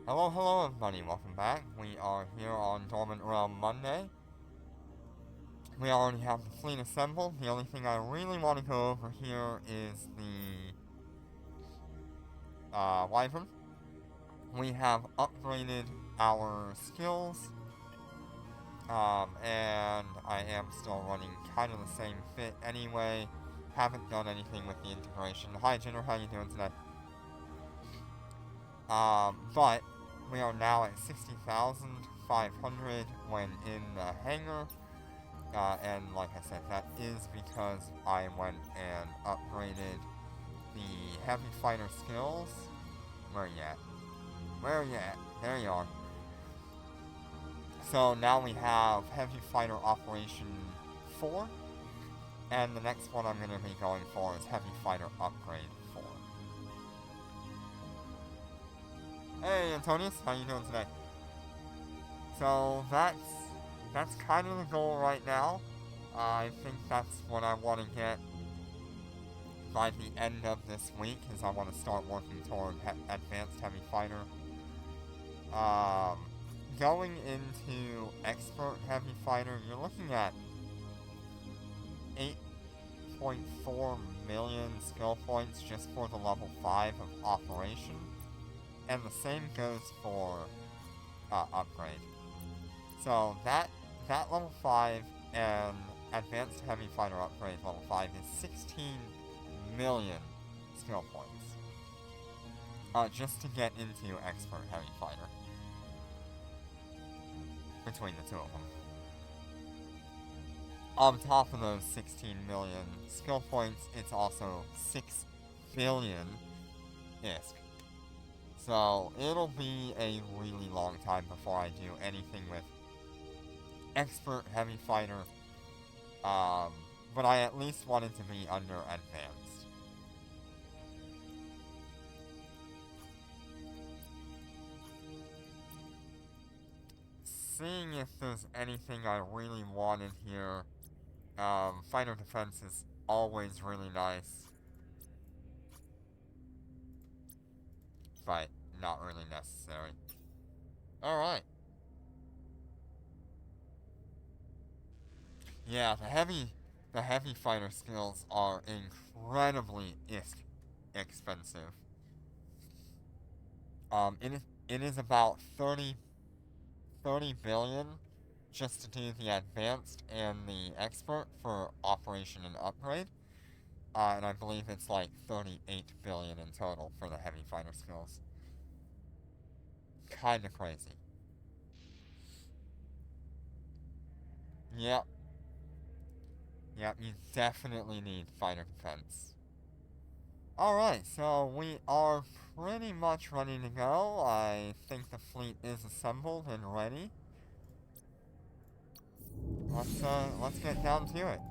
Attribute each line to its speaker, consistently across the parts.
Speaker 1: Hello, hello everybody, welcome back. We are here on Dormant around Monday. We already have the fleet assembled. The only thing I really want to go over here is the Wyvern. We have upgraded our skills, and I am still running kind of the same fit anyway. Haven't done anything with the integration. Hi Jenner, how you doing today? But we are now at 60,500 when in the hangar. And like I said, that is because I went and upgraded the heavy fighter skills. Where you at? Where you at? There you are. So now we have heavy fighter operation 4. And the next one I'm going to be going for is heavy fighter upgrade 4. Hey Antonius, how you doing today? So that's kind of the goal right now. I think that's what I want to get by the end of this week, is I want to start working toward advanced heavy fighter. Going into expert heavy fighter, you're looking at 8.4 million skill points just for the level 5 of operation, and the same goes for upgrade. So that level 5 and advanced heavy fighter upgrade level 5 is 16 million skill points. Just to get into expert heavy fighter. Between the two of them. On top of those 16 million skill points, it's also 6 billion ISK. So it'll be a really long time before I do anything with expert heavy fighter, but I at least wanted to be under advanced. Seeing if there's anything I really wanted here. Fighter defense is always really nice, but not really necessary. Alright. Yeah, the heavy fighter skills are incredibly expensive. It is about 30 billion just to do the advanced and the expert for operation and upgrade. And I believe it's like 38 billion in total for the heavy fighter skills. Kinda crazy. Yep. Yep, you definitely need fighter defense. Alright, so we are pretty much ready to go. I think the fleet is assembled and ready. Let's get down to it.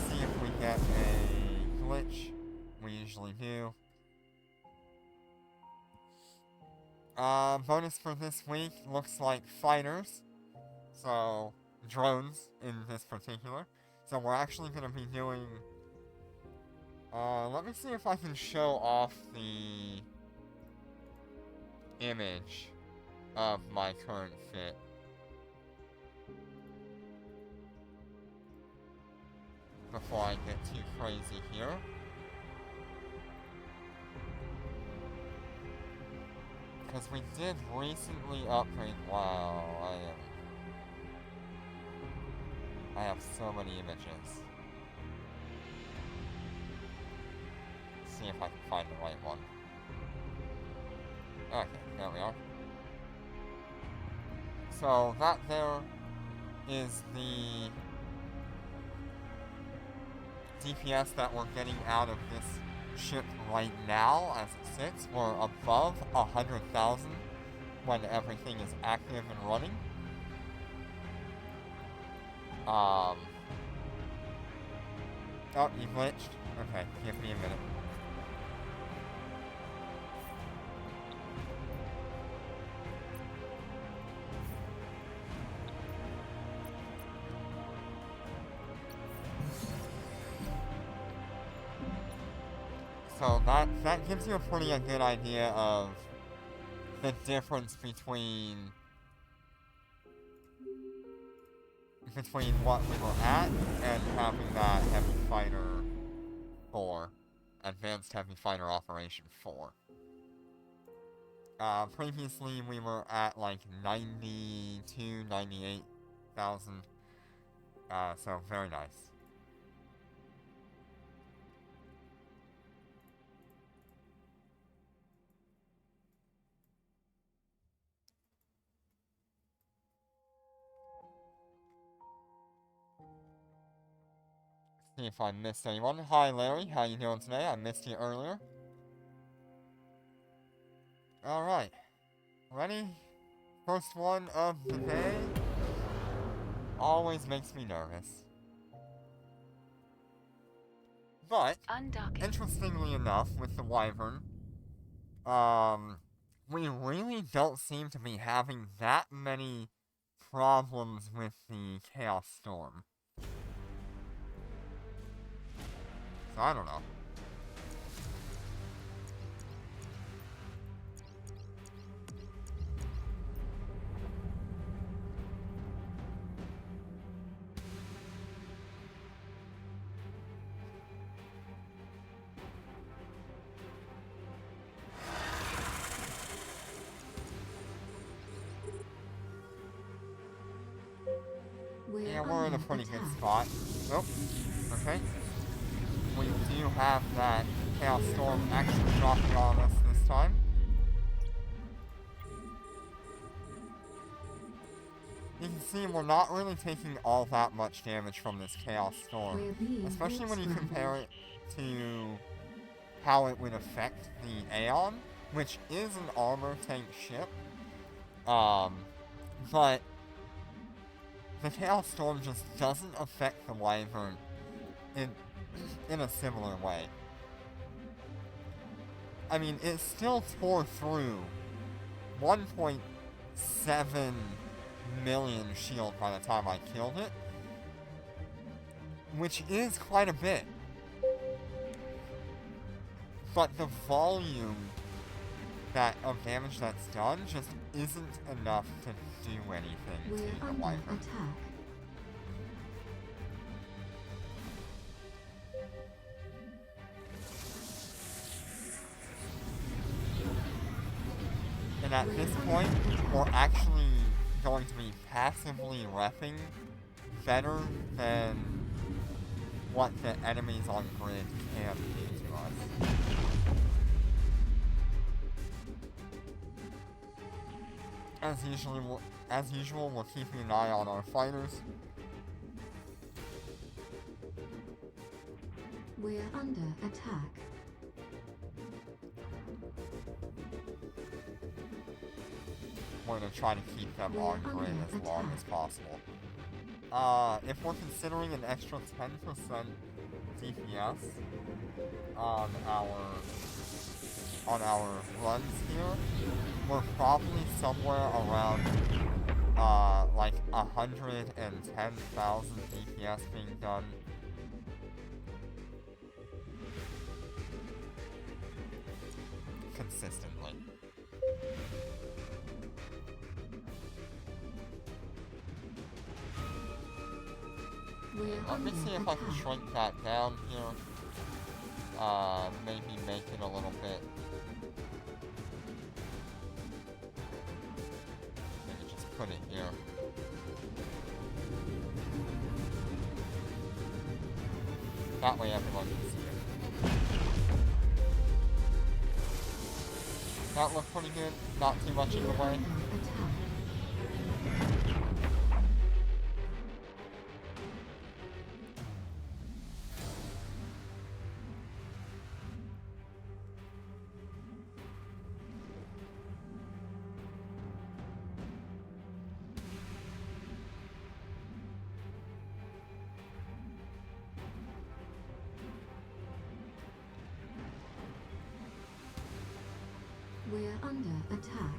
Speaker 1: See if we get a glitch. We usually do. Bonus for this week looks like fighters. So, drones in this particular. So we're actually going to be doing... let me see if I can show off the image of my current fit. Before I get too crazy here. Because we did recently upgrade... Wow, I have so many images. Let's see if I can find the right one. Okay, there we are. So that there is the DPS that we're getting out of this ship right now as it sits. We're above 100,000 when everything is active and running. Oh, you glitched? Okay, give me a minute. So that gives you a pretty good idea of the difference between what we were at and having that Heavy Fighter 4, Advanced Heavy Fighter Operation 4. Previously we were at like 92, 98,000, so very nice. See if I missed anyone. Hi Larry, how you doing today? I missed you earlier. Alright. Ready? First one of the day. Always makes me nervous. But, interestingly enough, with the Wyvern, we really don't seem to be having that many problems with the Chaos Storm. So I don't know. Yeah, we're in a pretty good spot. Oh, okay. We do have that Chaos Storm actually dropping on us this time. You can see we're not really taking all that much damage from this Chaos Storm, especially when you compare it to how it would affect the Aeon, which is an armor tank ship. But the Chaos Storm just doesn't affect the Wyvern in a similar way. I mean, it still tore through 1.7 million shield by the time I killed it, which is quite a bit. But the volume of damage that's done just isn't enough to do anything to the Wyvern. And at this point, we're actually going to be passively reffing better than what the enemies on grid can do to us. As usual, we're keeping an eye on our fighters.
Speaker 2: We're under attack.
Speaker 1: We're going to try to keep them on grid as long as possible. If we're considering an extra 10% DPS on our runs here, we're probably somewhere around like 110,000 DPS being done. Consistently. Let me see if I can shrink that down here. Maybe make it a little bit. Maybe just put it here. That way everyone can see it. That looked pretty good. Not too much in the way.
Speaker 2: We're under attack.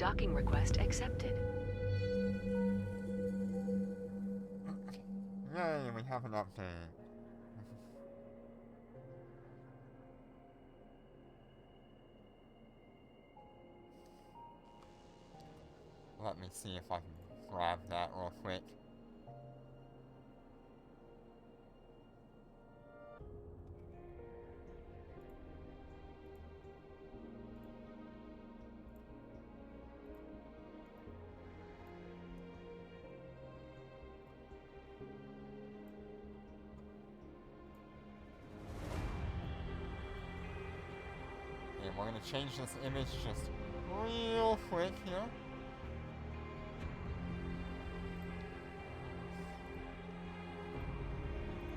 Speaker 3: Docking request accepted.
Speaker 1: Yay, we have an update. Let me see if I can grab that real quick. And we're gonna change this image just real quick here.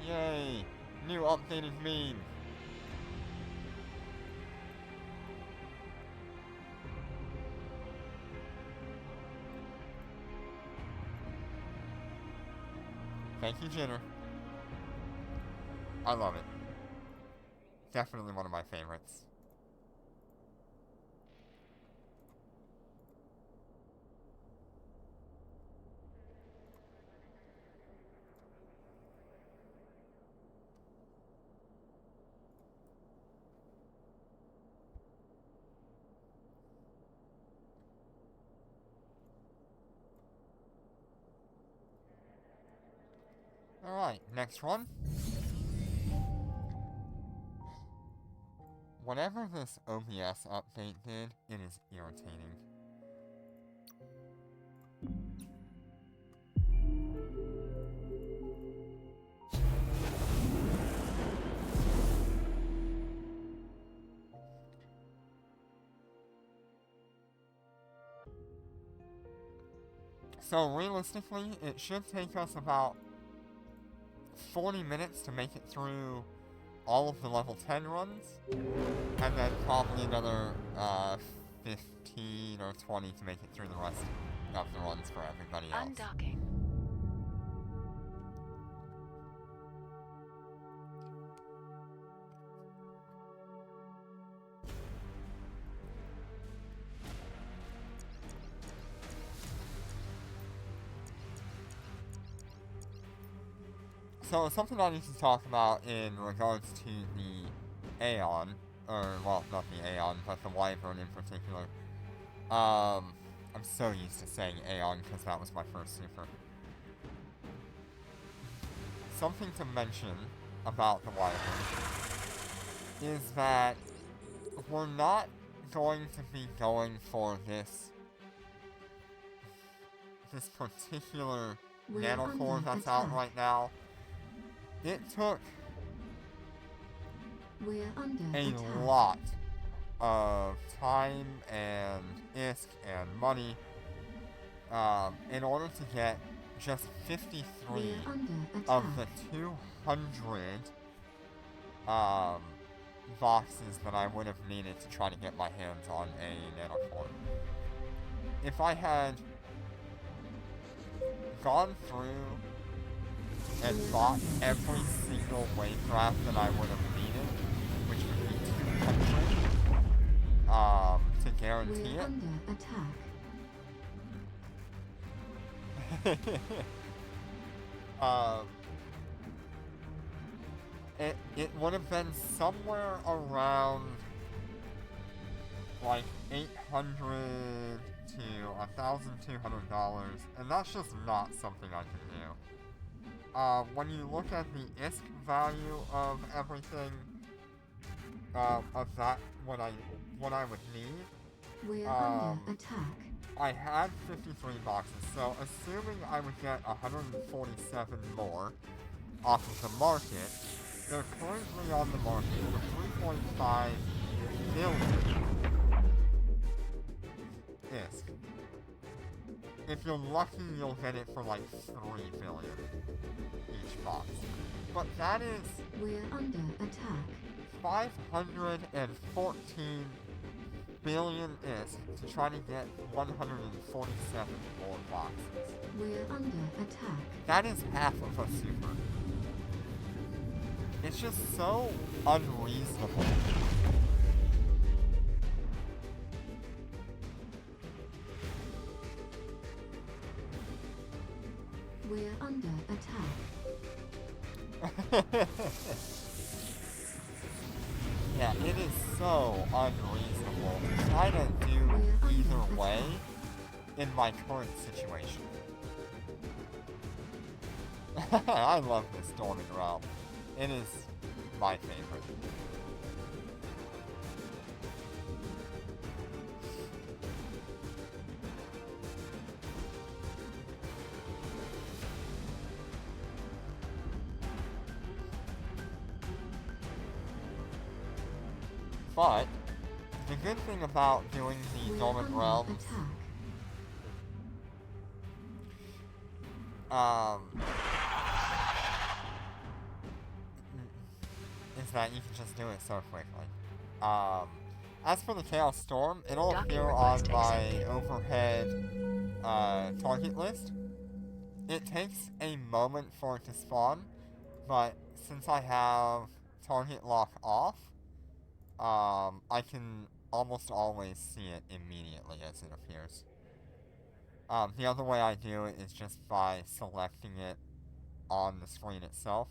Speaker 1: Yay! New updated meme! Thank you, Jenner. I love it. Definitely one of my favorites. Alright, next one. Whatever this OBS update did, it is irritating. So realistically, it should take us about 40 minutes to make it through all of the level 10 runs, and then probably another 15 or 20 to make it through the rest of the runs for everybody else.
Speaker 3: Undocking.
Speaker 1: So something I need to talk about in regards to the Aeon, or well, not the Aeon, but the Wyvern in particular. I'm so used to saying Aeon because that was my first super. Something to mention about the Wyvern is that we're not going to be going for this particular
Speaker 2: We're
Speaker 1: nanocore
Speaker 2: under
Speaker 1: that's out
Speaker 2: attack.
Speaker 1: right now. It took
Speaker 2: We're under
Speaker 1: a
Speaker 2: attack.
Speaker 1: lot of time and ISK and money in order to get just 53
Speaker 2: We're under
Speaker 1: of
Speaker 2: attack.
Speaker 1: the 200 boxes that I would have needed to try to get my hands on a nanocore. If I had gone through and bought every single wavecraft that I would have needed, which would be 200, to guarantee
Speaker 2: We're
Speaker 1: it.
Speaker 2: under attack.
Speaker 1: It would have been somewhere around like $800 to $1,200, and that's just not something I can do. When you look at the ISK value of everything, of that, what I would need,
Speaker 2: We're under attack.
Speaker 1: I had 53 boxes, so assuming I would get 147 more off of the market, they're currently on the market for 3.5 billion ISK. If you're lucky, you'll get it for like 3 billion each box. But that is
Speaker 2: We're under attack.
Speaker 1: 514 billion ISK to try to get 147 more boxes.
Speaker 2: We're under attack.
Speaker 1: That is half of a super. It's just so unreasonable.
Speaker 2: We're under attack.
Speaker 1: Yeah, it is so unreasonable to try to do either way in my current situation. I love this Dormant Realm. It is my favorite. But the good thing about doing the
Speaker 2: We're
Speaker 1: Dormant
Speaker 2: under
Speaker 1: Realms,
Speaker 2: attack.
Speaker 1: is that you can just do it so quickly. As for the Chaos Storm, it'll appear on my overhead target list. It takes a moment for it to spawn, but since I have target lock off, I can almost always see it immediately as it appears. The other way I do it is just by selecting it on the screen itself.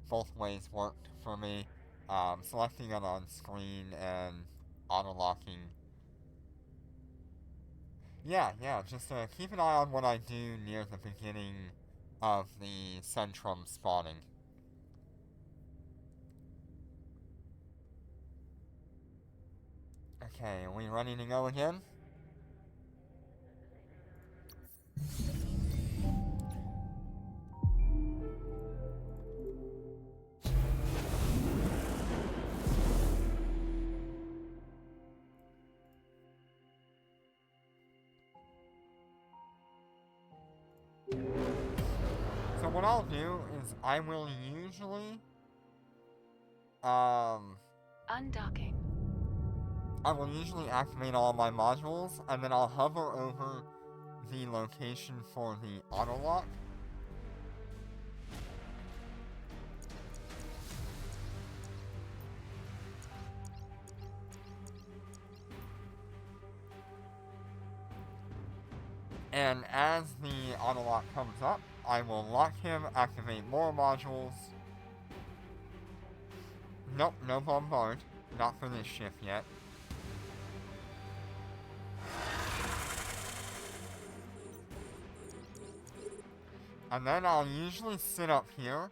Speaker 1: Both ways worked for me. Selecting it on screen and auto-locking. Yeah, just keep an eye on what I do near the beginning of the Centrum spawning. Okay, are we ready to go again? So what I'll do is I will usually,
Speaker 3: Undocking.
Speaker 1: I will usually activate all my modules, and then I'll hover over the location for the auto-lock. And as the auto-lock comes up, I will lock him, activate more modules. Nope, no bombard. Not for this shift yet. And then I'll usually sit up here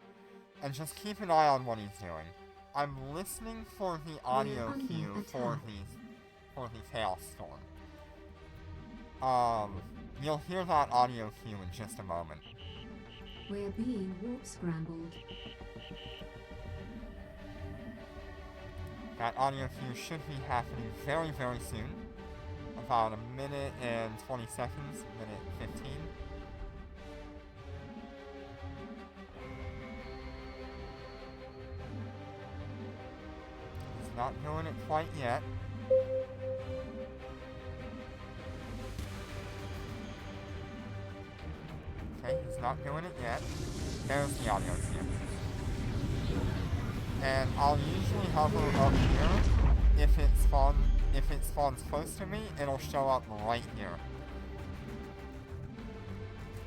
Speaker 1: and just keep an eye on what he's doing. I'm listening for the audio cue for the Chaos Storm. You'll hear that audio cue in just a moment.
Speaker 2: We're being warp scrambled.
Speaker 1: That audio cue should be happening very, very soon. About a minute and 20 seconds, minute 15. He's not doing it quite yet. Okay, he's not doing it yet. There's the audio cue. And I'll usually hover up here. If it spawns close to me, it'll show up right here.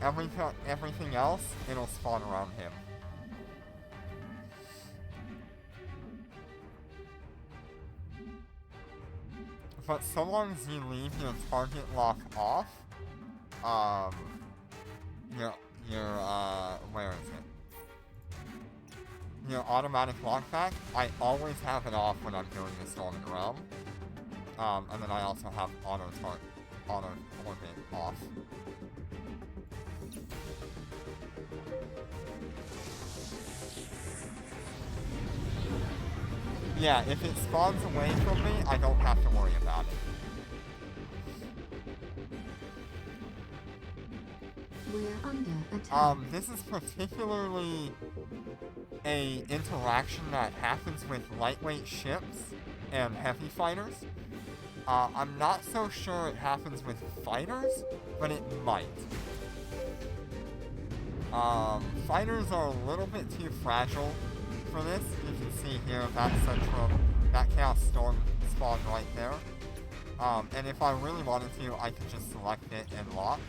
Speaker 1: Everything else, it'll spawn around him. But so long as you leave your target lock off, where is it? Your automatic lockback, I always have it off when I'm doing this Dormant Realm. And then I also have auto orbit off. Yeah, if it spawns away from me, I don't have to worry about it.
Speaker 2: We're under attack.
Speaker 1: This is particularly a interaction that happens with lightweight ships and heavy fighters. I'm not so sure it happens with fighters, but it might. Fighters are a little bit too fragile for this. You can see here that Chaos Storm spawned right there. And if I really wanted to, I could just select it and lock.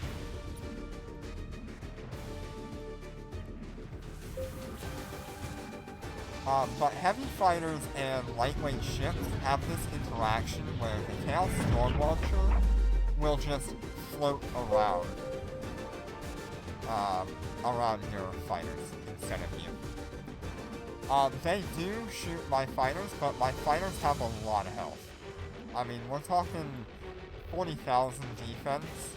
Speaker 1: But heavy fighters and lightweight ships have this interaction where the Chaos Storm Launcher will just float around, around your fighters instead of you. They do shoot my fighters, but my fighters have a lot of health. I mean, we're talking 40,000 defense,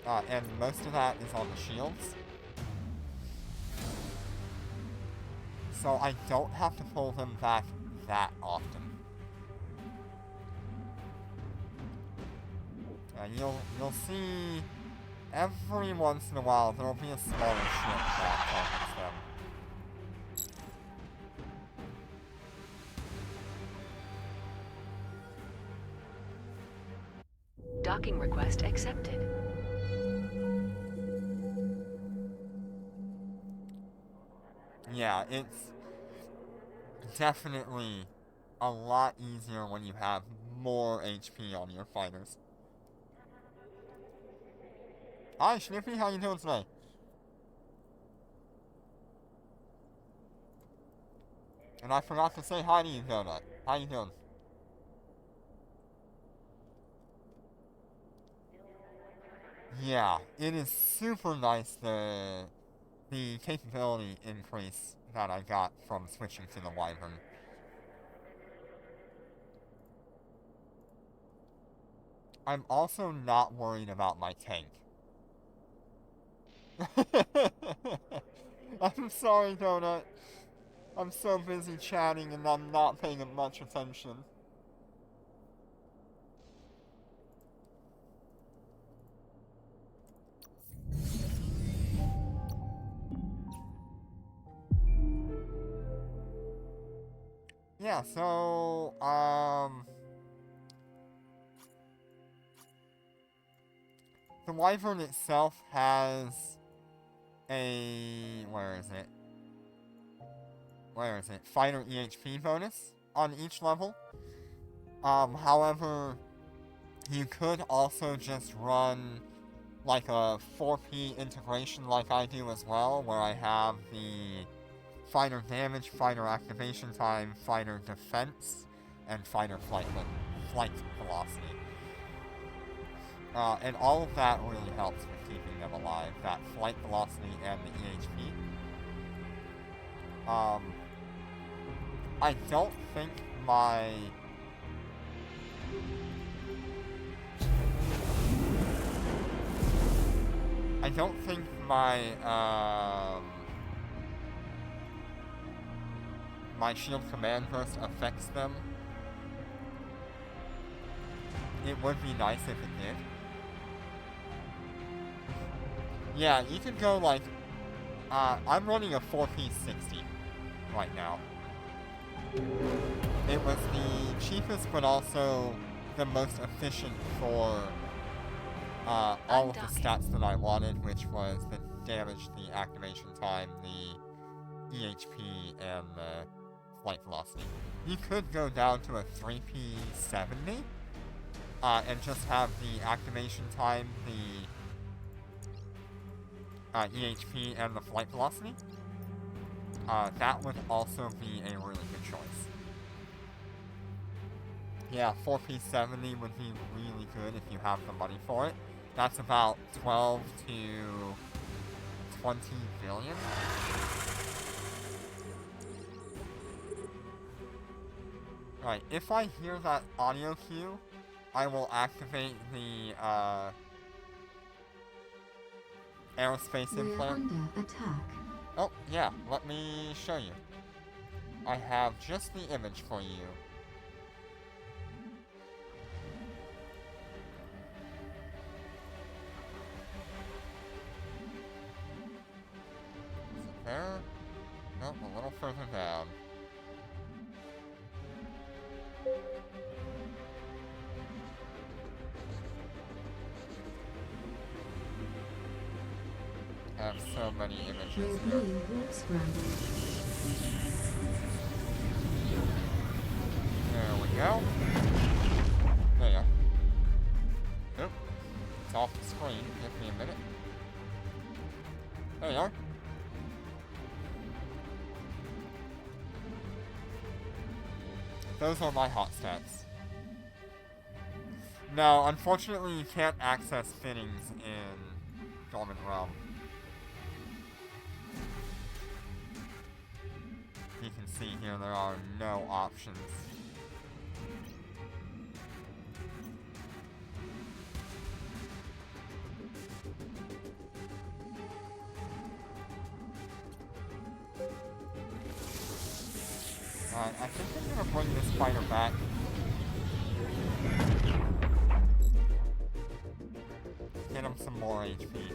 Speaker 1: and most of that is on the shields. So I don't have to pull them back that often. And you'll see every once in a while there'll be a smaller ship that targets them.
Speaker 3: Docking request accepted.
Speaker 1: Yeah, it's definitely a lot easier when you have more HP on your fighters. Hi, Snippy, how you doing today? And I forgot to say hi to you, Donut. How you doing? Yeah, it is super nice, the capability increase that I got from switching to the Wyvern. I'm also not worried about my tank. I'm sorry, Donut. I'm so busy chatting and I'm not paying much attention. Yeah, so, the Wyvern itself has a... where is it? Fighter EHP bonus on each level. However, you could also just run like a 4P integration like I do as well, where I have the fighter damage, fighter activation time, fighter defense, and fighter flight velocity. And all of that really helps with keeping them alive, that flight velocity and the EHP. I don't think my... my shield command burst affects them. It would be nice if it did. Yeah, you could go like... I'm running a 4P60 right now. It was the cheapest, but also the most efficient for all of the stats that I wanted, which was the damage, the activation time, the EHP, and the flight velocity. You could go down to a 3P70, and just have the activation time, the EHP, and the flight velocity. That would also be a really good choice. Yeah, 4P70 would be really good if you have the money for it. That's about 12 to 20 billion. Right, if I hear that audio cue, I will activate the aerospace implant.
Speaker 2: We're under attack.
Speaker 1: Oh, yeah, let me show you. I have just the image for you. Is it there? Nope, a little further down. I have so many images.
Speaker 2: We're being warp scrambled.
Speaker 1: There we go. There. off the screen. Give me a minute. There you are. Those are my hot stats. No, unfortunately you can't access fittings in Dormant Realm. You can see here there are no options. Alright, I think I'm gonna bring this fighter back. Get him some more HP.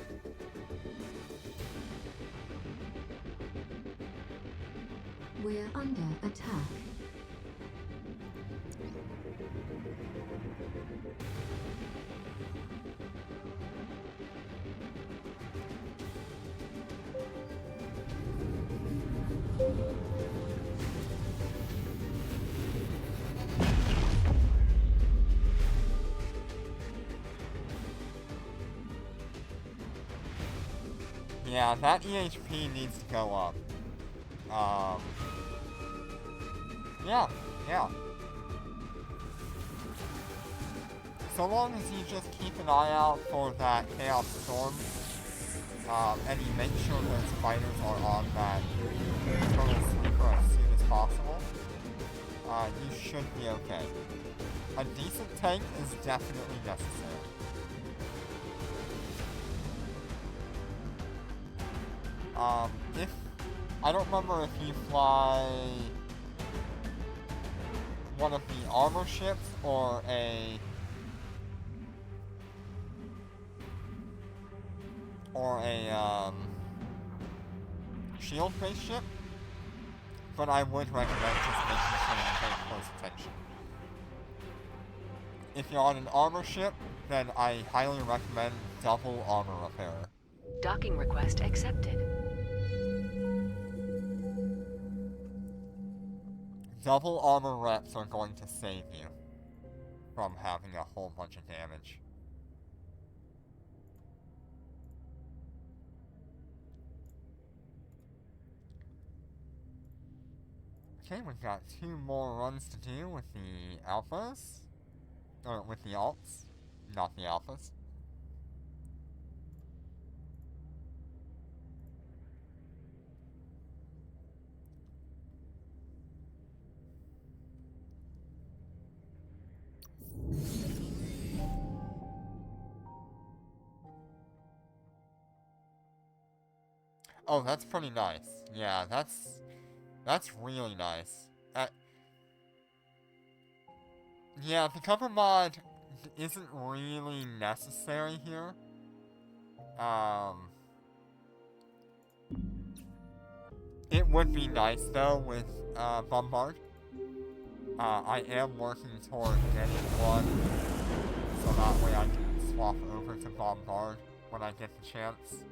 Speaker 2: We're under attack.
Speaker 1: Yeah, that EHP needs to go up. Yeah. So long as you just keep an eye out for that Chaos Storm, and you make sure those fighters are on that Turtle Sleeper as soon as possible, you should be okay. A decent tank is definitely necessary. If... I don't remember if you fly one of the armor ships or a shield-based ship, but I would recommend just making sure you pay close attention. If you're on an armor ship, then I highly recommend double armor repairer.
Speaker 3: Docking request accepted.
Speaker 1: Double armor reps are going to save you from having a whole bunch of damage. Okay, we've got 2 more runs to do with the alphas. Or with the alts, not the alphas. Oh, that's pretty nice. Yeah, that's really nice. Yeah, the cover mod isn't really necessary here. It would be nice though with Bombard. I am working toward getting one, so that way I can swap over to Bombard when I get the chance.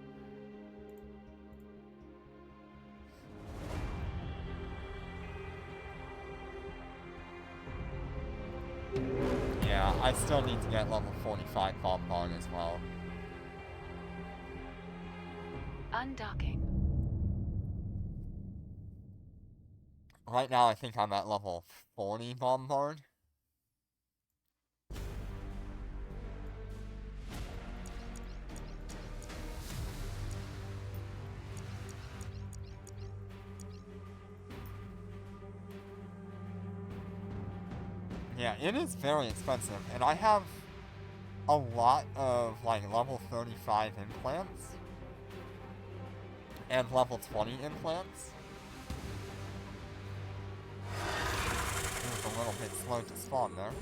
Speaker 1: Yeah, I still need to get level 45 Bombard as well.
Speaker 3: Undocking.
Speaker 1: Right now I think I'm at level 40 Bombard. Yeah, it is very expensive, and I have a lot of, like, level 35 implants, and level 20 implants. It was a little bit slow to spawn there.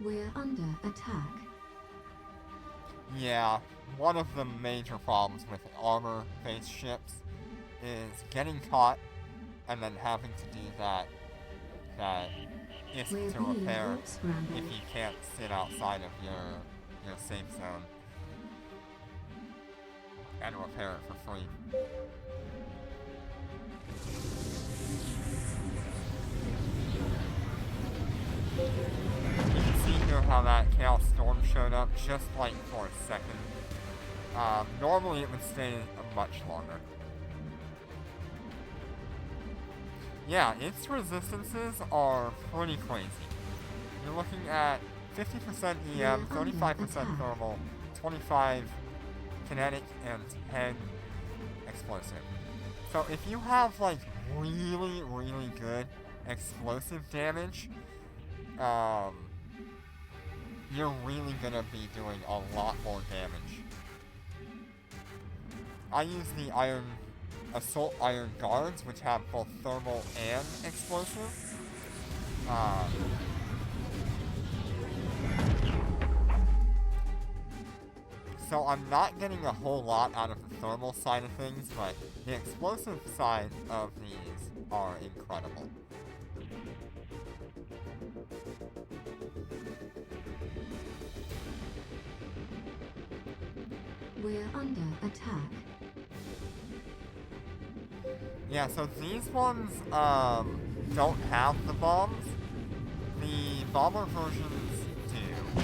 Speaker 2: We're under attack.
Speaker 1: Yeah, one of the major problems with armor-based ships is getting caught and then having to do that ISK to repair if you can't sit outside of your safe zone and repair it for free. You can see here how that Chaos Storm showed up just like for a second. Normally it would stay much longer. Yeah, its resistances are pretty crazy. You're looking at 50% EM, 35% thermal, 25 kinetic, and 10 explosive. So if you have like really, really good explosive damage, you're really gonna be doing a lot more damage. I use the Assault Iron Guards, which have both thermal and explosive. So I'm not getting a whole lot out of the thermal side of things, but the explosive side of these are incredible.
Speaker 2: We're under attack.
Speaker 1: Yeah, so these ones, don't have the bombs. The bomber versions do.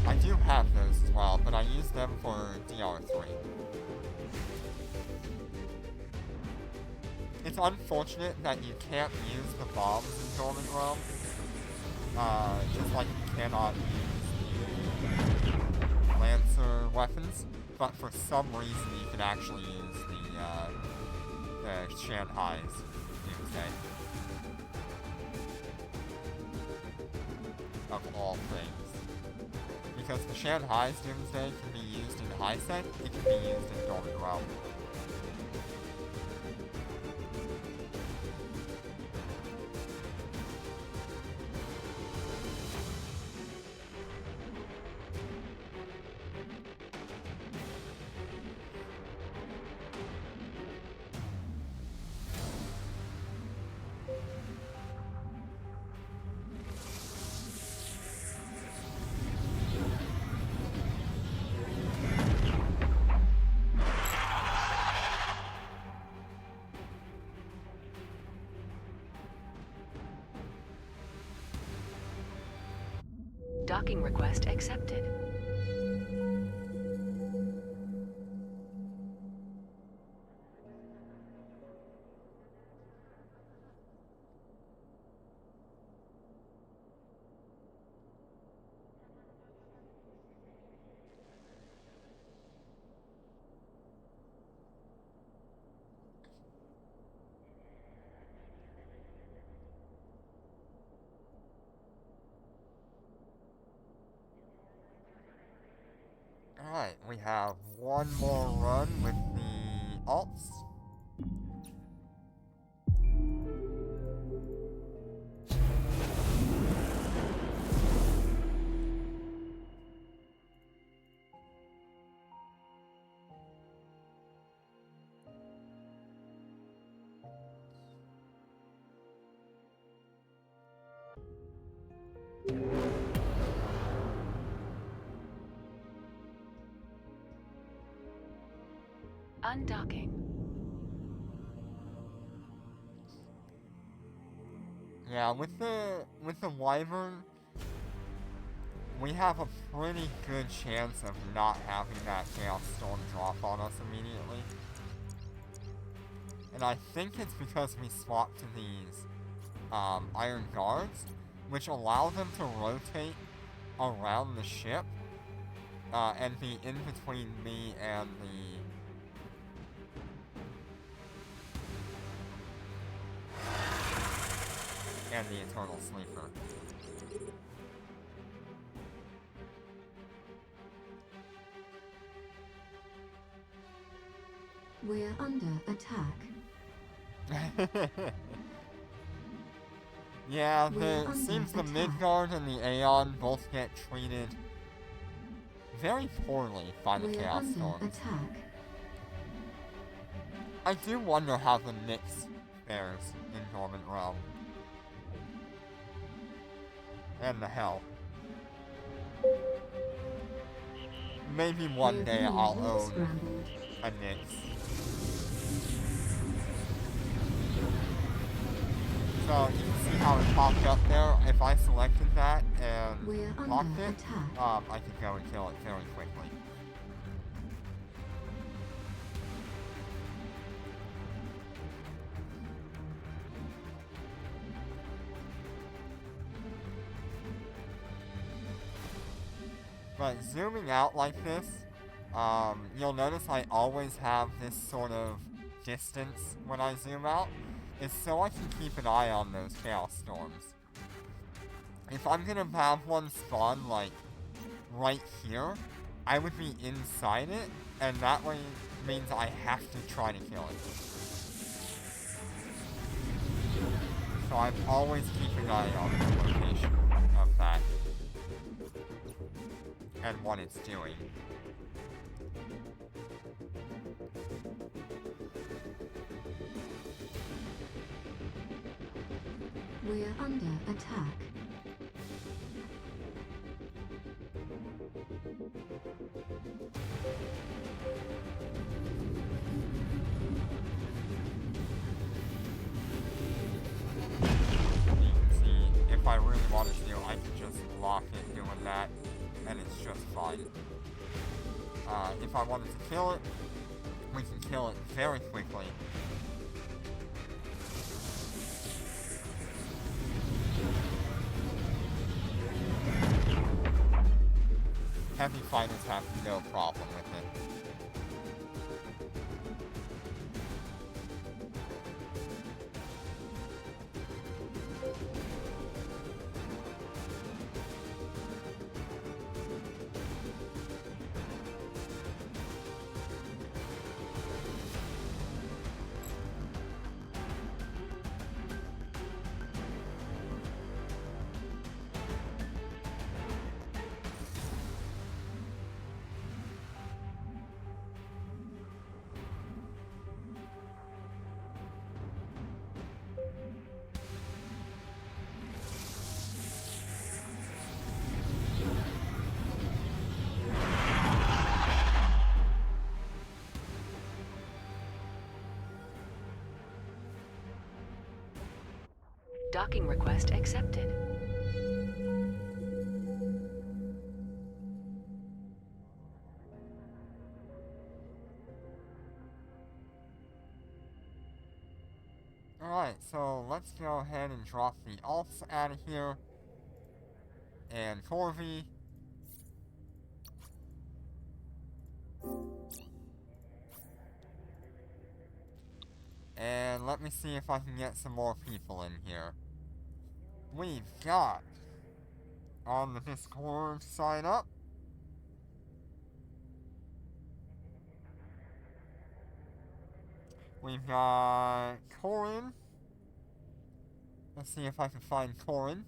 Speaker 1: I do have those as well, but I use them for DR3. It's unfortunate that you can't use the bombs in Dormant Realm. Just like you cannot use the Lancer weapons, but for some reason you can actually use the Shanghai's Doomsday. Of all things. Because the Shanghai's Doomsday can be used in high sec, it can be used in Dormant Realm.
Speaker 3: Docking request accepted.
Speaker 1: Alright, we have one more run with the alts.
Speaker 3: Undocking.
Speaker 1: Yeah, with the Wyvern, we have a pretty good chance of not having that Chaos Storm drop on us immediately. And I think it's because we swapped to these Iron Guards, which allow them to rotate around the ship and be in between me and the Eternal Sleeper.
Speaker 2: We're under attack.
Speaker 1: Yeah,
Speaker 2: We're under
Speaker 1: seems the
Speaker 2: attack.
Speaker 1: Midgard and the Aeon both get treated very poorly by the
Speaker 2: We're
Speaker 1: Chaos
Speaker 2: under
Speaker 1: Storms.
Speaker 2: attack.
Speaker 1: I do wonder how the Nyx fares in Dormant Realm. And the Hell. Maybe one
Speaker 2: We're
Speaker 1: day
Speaker 2: being
Speaker 1: I'll own
Speaker 2: scrambled.
Speaker 1: a Nyx. So you can see how it popped up there. If I selected that and
Speaker 2: We're
Speaker 1: locked
Speaker 2: under
Speaker 1: it,
Speaker 2: attack.
Speaker 1: I could go and kill it very quickly. But zooming out like this, you'll notice I always have this sort of distance when I zoom out. It's so I can keep an eye on those chaos storms. If I'm gonna have one spawn, like, right here, I would be inside it, and that way means I have to try to kill it. So I'm always keeping an eye on the location of that and what it's doing.
Speaker 2: We're under attack.
Speaker 1: You can see, if I really wanted to, I could just lock it doing that, and it's just fine. If I wanted to kill it, we can kill it very quickly. Heavy fighters have no problem with it.
Speaker 3: Docking request accepted.
Speaker 1: Alright, so let's go ahead and drop the alts out of here. And Corvi. And let me see if I can get some more people in here. We've got on the Discord sign up. We've got Corin. Let's see if I can find Corin.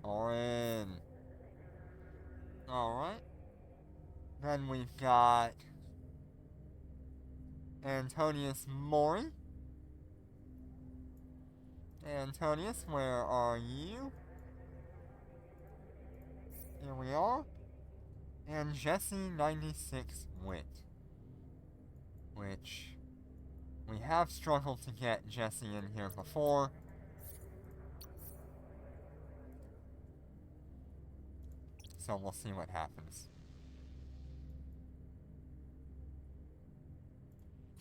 Speaker 1: Corin. Alright. Then we've got Antonius Mori. Antonius, where are you? Here we are. And Jesse96 Wit. Which we have struggled to get Jesse in here before. So we'll see what happens.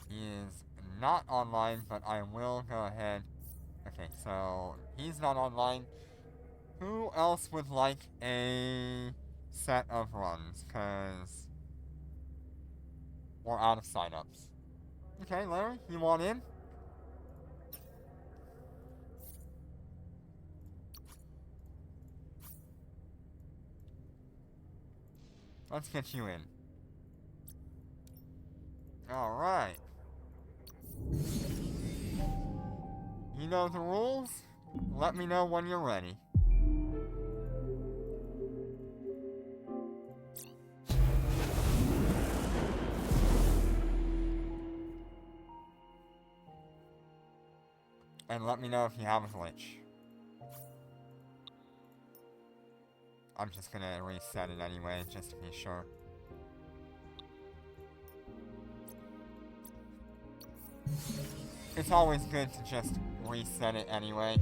Speaker 1: He is not online, but I will go ahead. Okay, so he's not online. Who else would like a set of runs? Because we're out of signups. Okay, Larry, you want in? Let's get you in. Alright. You know the rules? Let me know when you're ready. And let me know if you have a glitch. I'm just gonna reset it anyway, just to be sure. it's always good to just reset it anyway.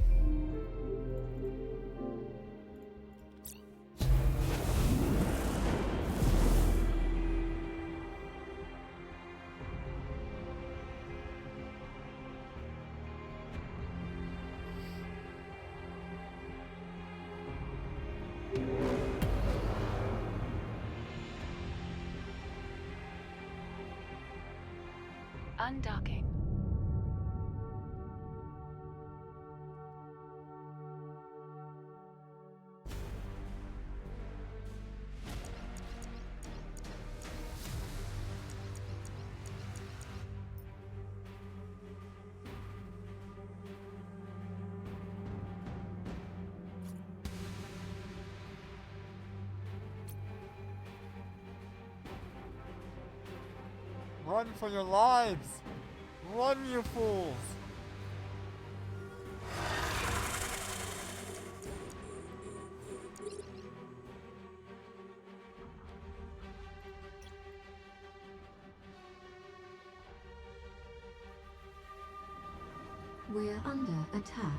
Speaker 3: Undocking.
Speaker 1: Run for your lives! Run, you fools!
Speaker 2: We're under attack.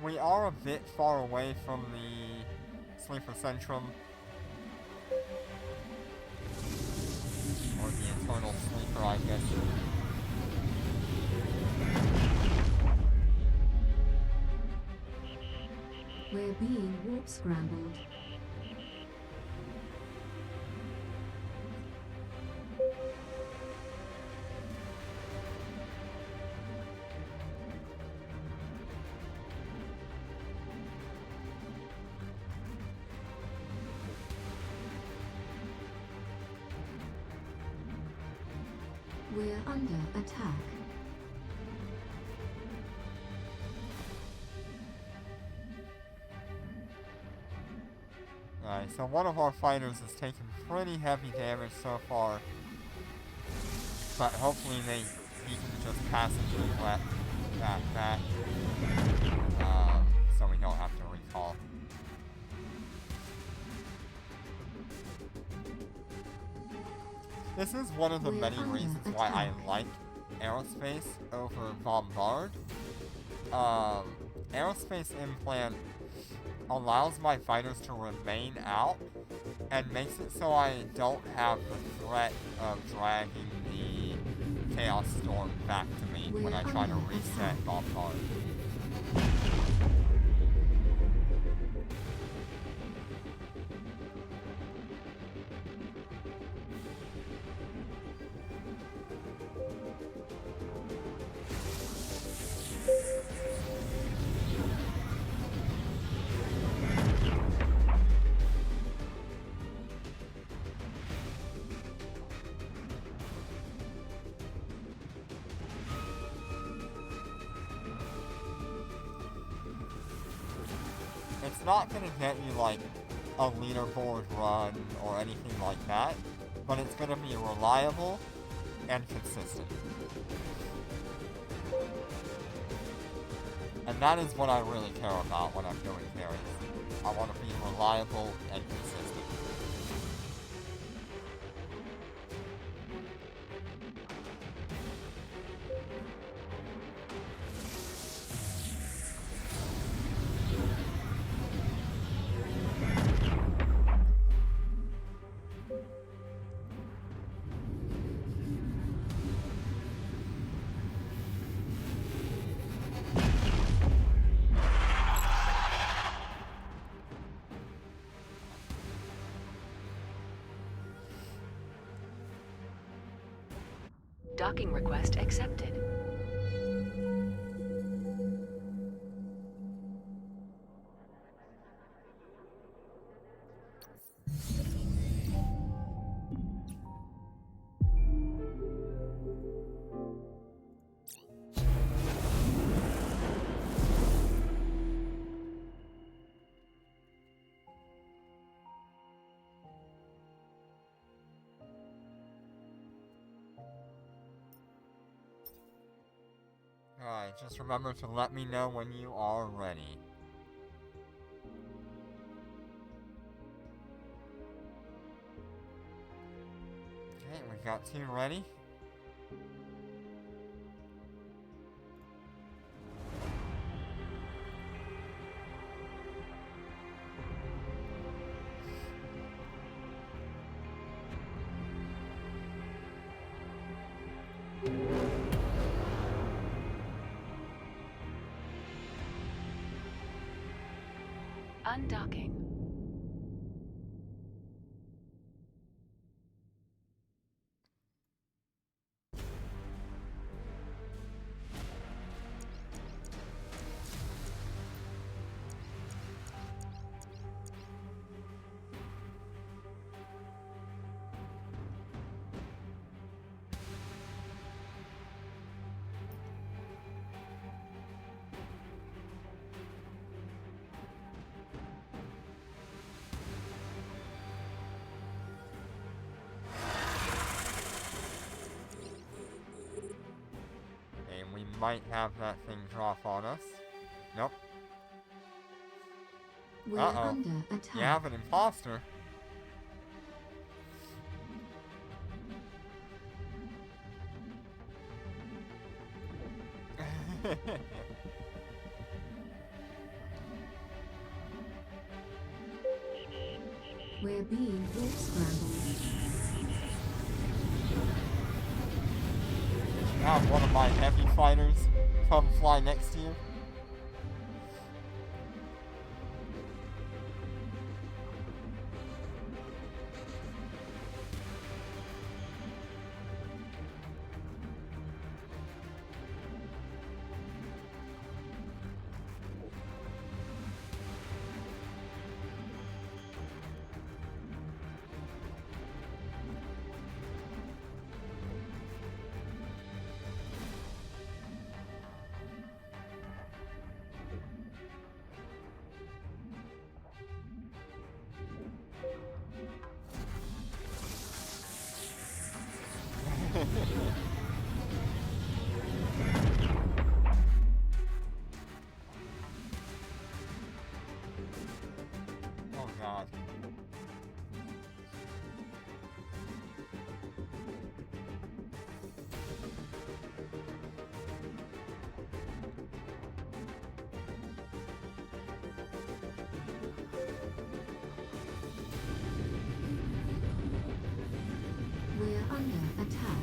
Speaker 1: We are a bit far away from the Sleeper Centrum. Or the Eternal Sleeper, I guess.
Speaker 2: We're being warp scrambled. We're under attack.
Speaker 1: Alright, so one of our fighters has taken pretty heavy damage so far. But hopefully he can just passively let that back. So we don't have to recall. This is one of the many reasons why I like Aerospace over Bombard. Aerospace Implant allows my fighters to remain out and makes it so I don't have the threat of dragging the Chaos Storm back to me when I try to reset Bombard. It's not gonna get you like a leaderboard run or anything like that, but it's gonna be reliable and consistent. And that is what I really care about when I'm doing carries. I want to be reliable and consistent.
Speaker 3: Docking request accepted.
Speaker 1: Alright, just remember to let me know when you are ready. got 2 ready.
Speaker 3: Undocking.
Speaker 1: And we might have that thing drop on us. Nope.
Speaker 2: We're
Speaker 1: Uh-oh.
Speaker 2: under attack.
Speaker 1: You have an imposter.
Speaker 2: We're being warp scrambled.
Speaker 1: Have one of my heavy fighters come fly next to you. Oh god.
Speaker 2: We're under attack.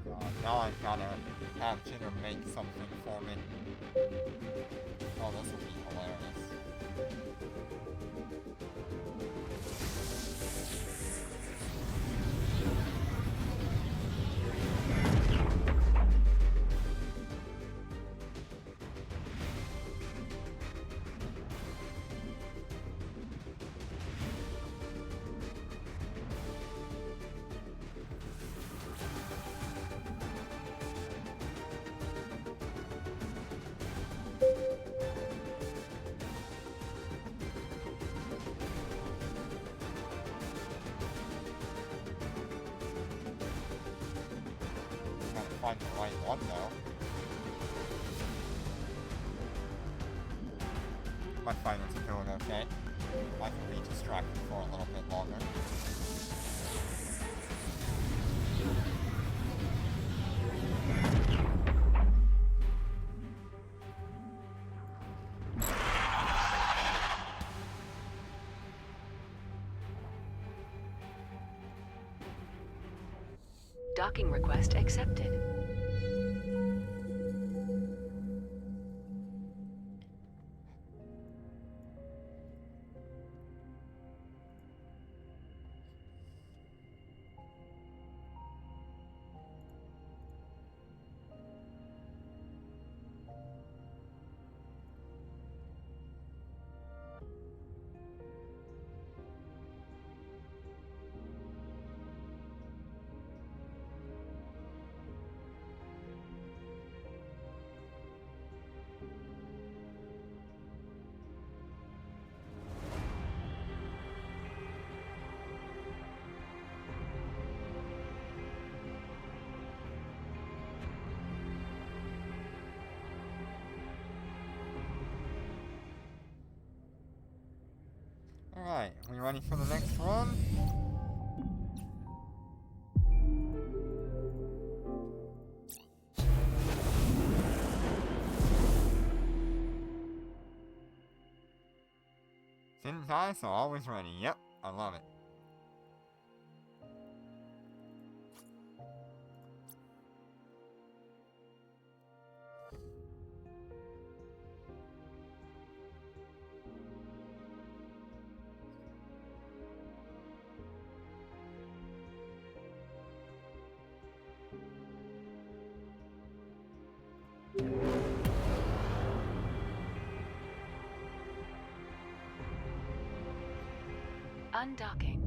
Speaker 1: God, now I've gotta have Jitter make something for me. Oh, this will be hilarious. Gotta find the right one though. My fighters are doing okay. I can be distracted for a little bit longer.
Speaker 3: Docking request accepted.
Speaker 1: Alright, we ready for the next run? Didn't die, so always ready. Yep, I love it.
Speaker 3: Undocking.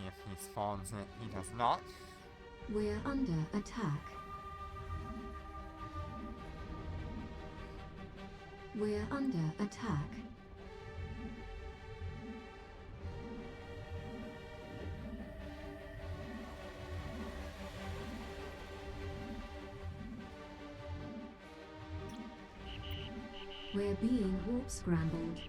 Speaker 1: If he spawns it, he does not.
Speaker 2: We're under attack. We're under attack. We're being warp scrambled.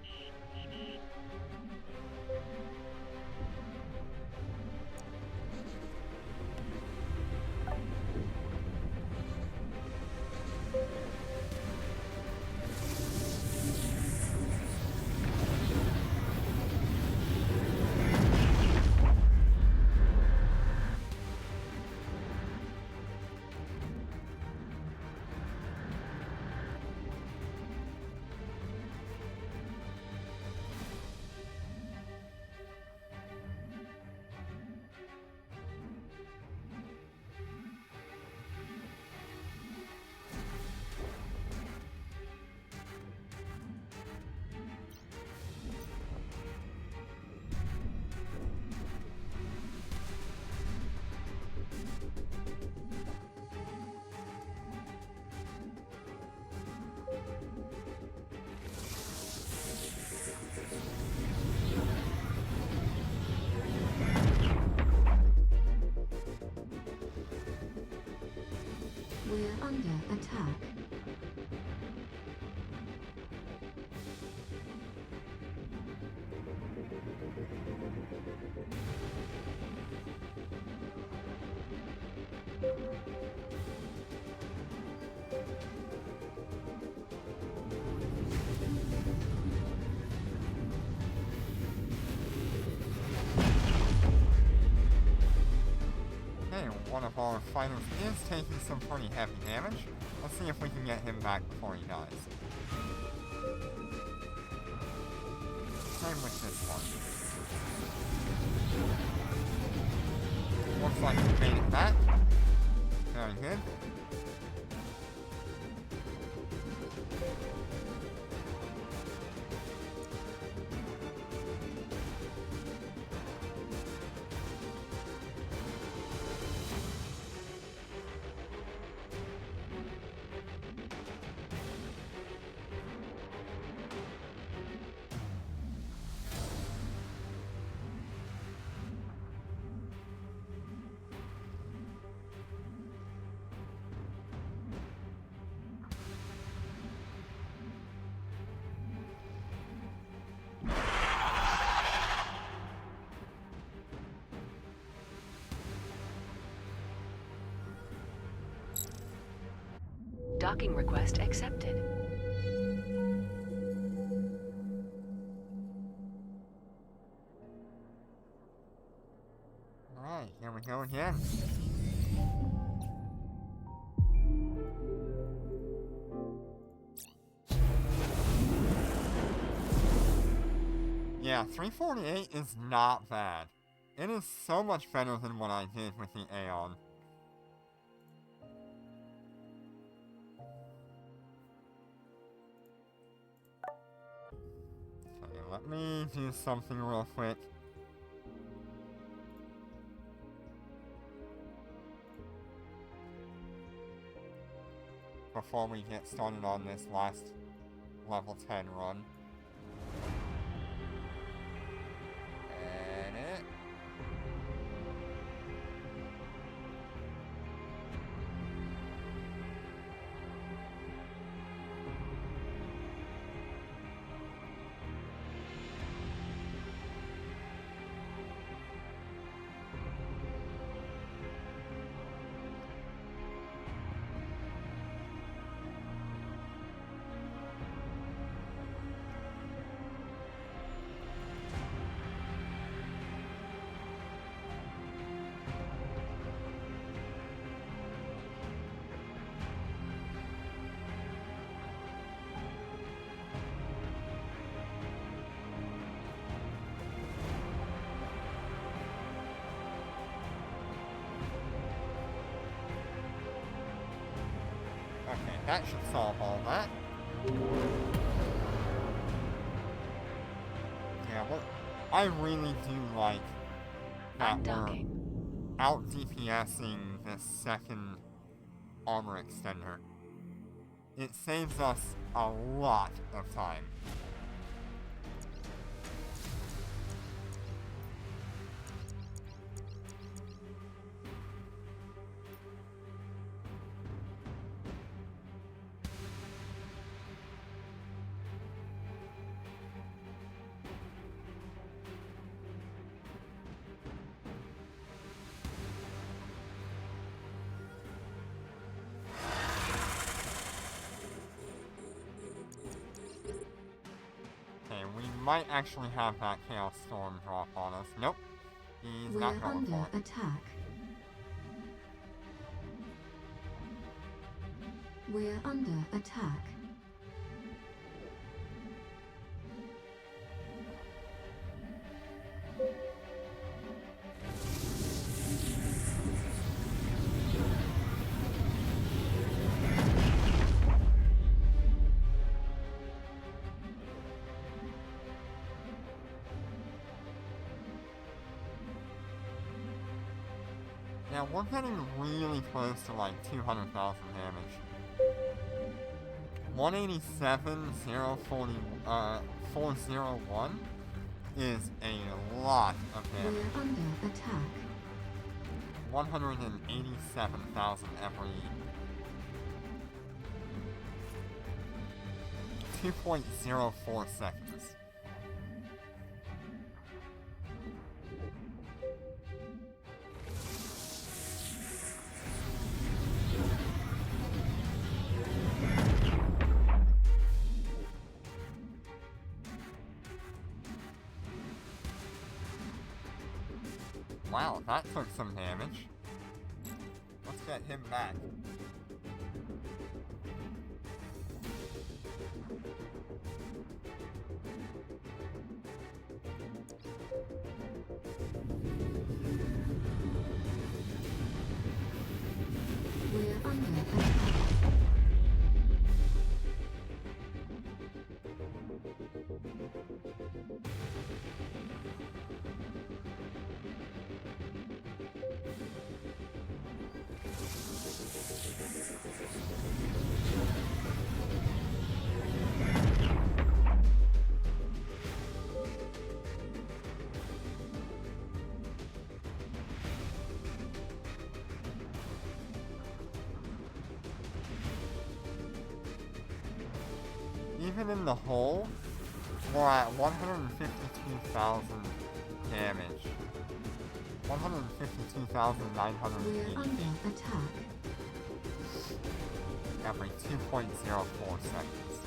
Speaker 2: We're under attack.
Speaker 1: Okay, one of our fighters is taking some pretty heavy damage. Let's see if we can get him back before he dies. Same with this one. Looks like he made it back. Very good.
Speaker 3: Docking request accepted.
Speaker 1: Alright, here we go again. Yeah, 348 is not bad. It is so much better than what I did with the Aeon. Okay, let me do something real quick. Before we get started on this last level 10 run. Edit. Okay, that should solve all that. Yeah, well, I really do like that we're
Speaker 3: Undocking.
Speaker 1: out DPSing this second armor extender. It saves us a lot of time. Okay, we might actually have that Chaos Storm drop on us. Nope. He's
Speaker 2: We're
Speaker 1: not going
Speaker 2: under
Speaker 1: for it.
Speaker 2: attack. We're under attack.
Speaker 1: Yeah, we're getting really close to like 200,000 damage. 401 is a lot of damage.
Speaker 2: We're under attack.
Speaker 1: 187,000 every 2.04 seconds. Wow, that took some damage. Let's get him back.
Speaker 2: We're under attack.
Speaker 1: Even in the hole, we're at 152,000 damage.
Speaker 2: We're
Speaker 1: 152,980
Speaker 2: under attack.
Speaker 1: every 2.04 seconds.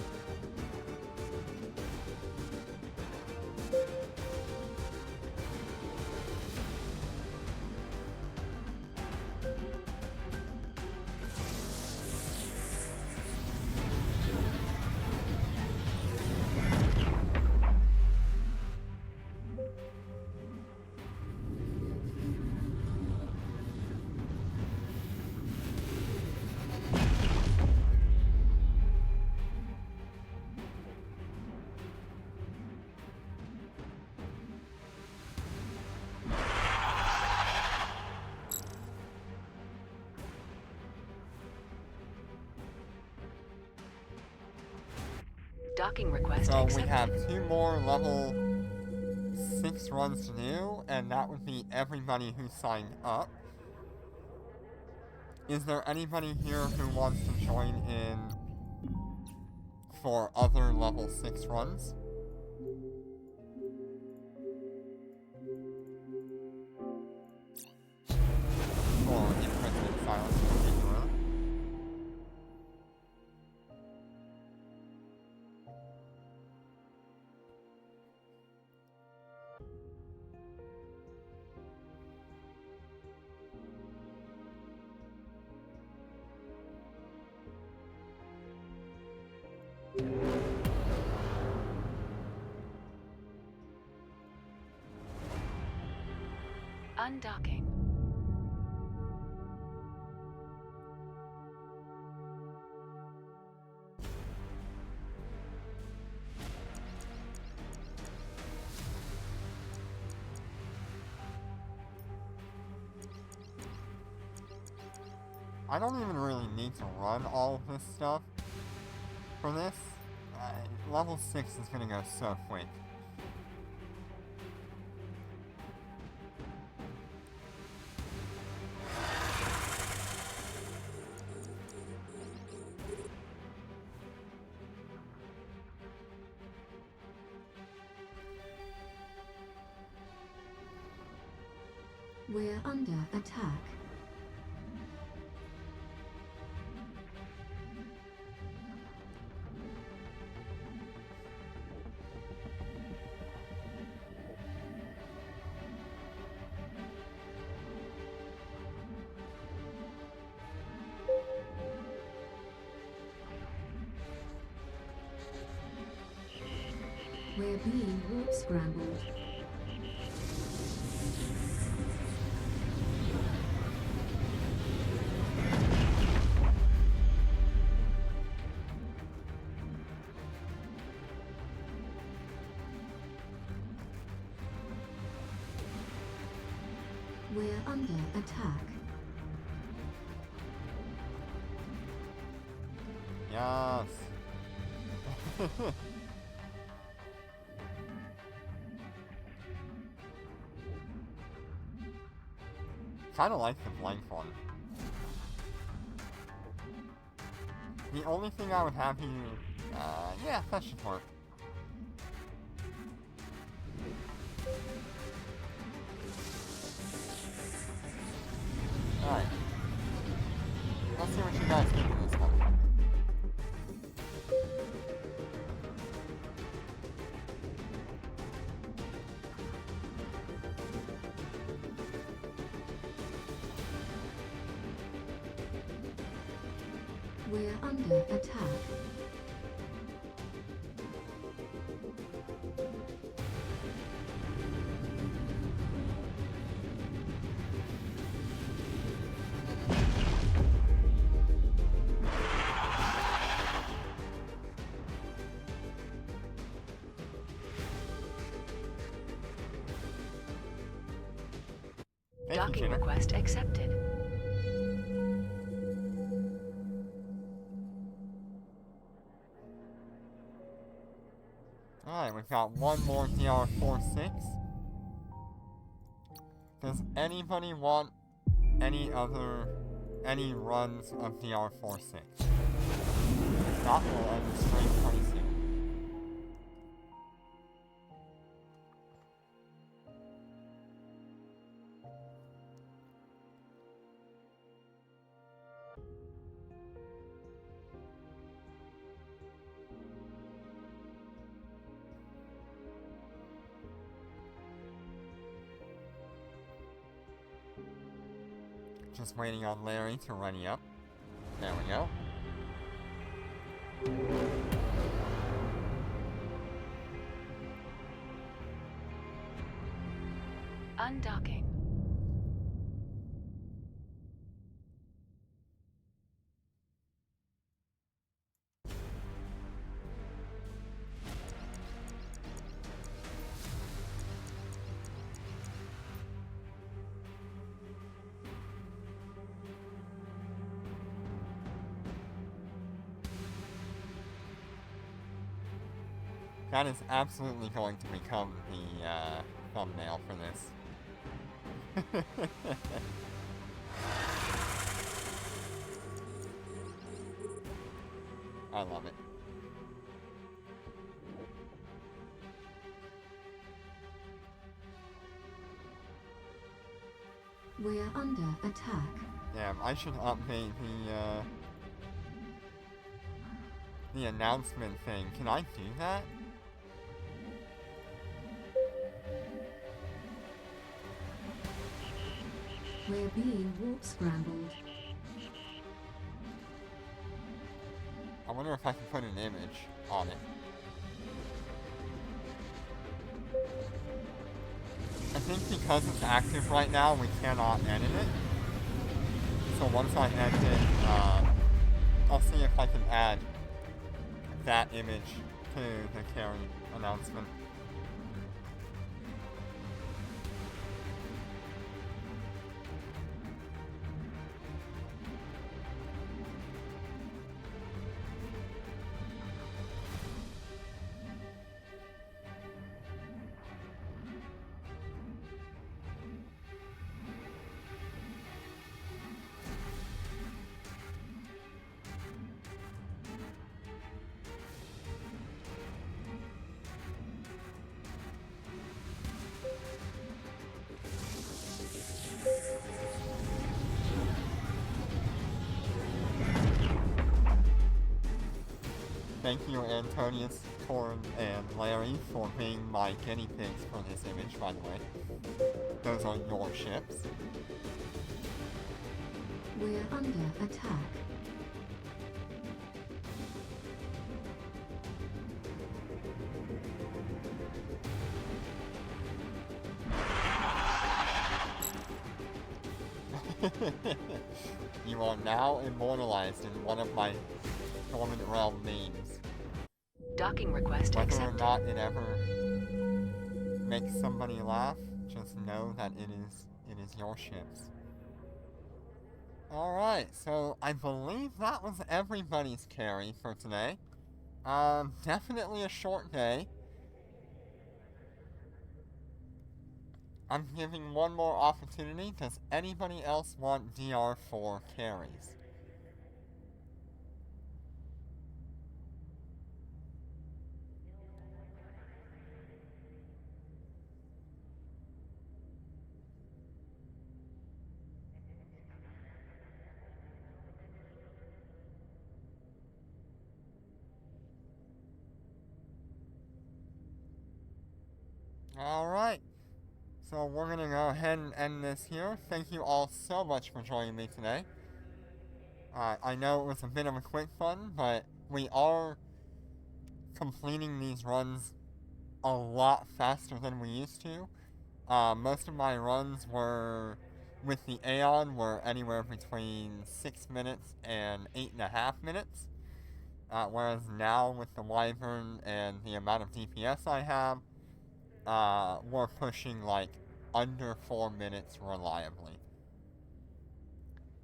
Speaker 3: Docking request
Speaker 1: So
Speaker 3: accepted.
Speaker 1: we have 2 more level 6 runs to do, and that would be everybody who signed up. Is there anybody here who wants to join in for other level 6 runs? Or Imprisoned Silence in particular?
Speaker 3: Undocking.
Speaker 1: I don't even really need to run all of this stuff for this. Level 6 is gonna go so quick.
Speaker 2: We're under attack. We're being warp scrambled. We're under attack.
Speaker 1: Yes. Kinda like the blank one. The only thing I would have you... yeah, that should work. Alright. Let's see what you guys think of this one.
Speaker 2: We're under attack.
Speaker 1: Thank you,
Speaker 3: Docking
Speaker 1: Jenna.
Speaker 3: request accepted.
Speaker 1: Alright, we've got one more DR46. Does anybody want any runs of DR46? If not, we'll end the stream pretty soon. Just waiting on Larry to ready up. There we go.
Speaker 3: Undocking.
Speaker 1: That is absolutely going to become the thumbnail for this. I love it.
Speaker 2: We're under attack.
Speaker 1: Damn, I should update the announcement thing. Can I do that?
Speaker 2: We're being warp scrambled.
Speaker 1: I wonder if I can put an image on it. I think because it's active right now, we cannot edit it. So once I edit it, I'll see if I can add that image to the carry announcement. Thank you, Antonius, Torn, and Larry, for being my guinea pigs for this image, by the way. Those are your ships.
Speaker 2: We're under attack.
Speaker 1: You are now immortalized in one of my Dormant Realm memes.
Speaker 3: Docking request
Speaker 1: Whether
Speaker 3: accepted.
Speaker 1: or not it ever makes somebody laugh, just know that it is your ships. Alright, so I believe that was everybody's carry for today. Definitely a short day. I'm giving one more opportunity. Does anybody else want DR4 carries? Alright. So we're gonna go ahead and end this here. Thank you all so much for joining me today. I know it was a bit of a quick one, but we are completing these runs a lot faster than we used to. Most of my runs were with the Aeon were anywhere between 6 minutes and 8.5 minutes. Whereas now with the Wyvern and the amount of DPS I have, we're pushing like under 4 minutes reliably.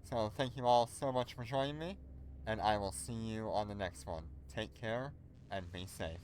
Speaker 1: So thank you all so much for joining me, and I will see you on the next one. Take care and be safe.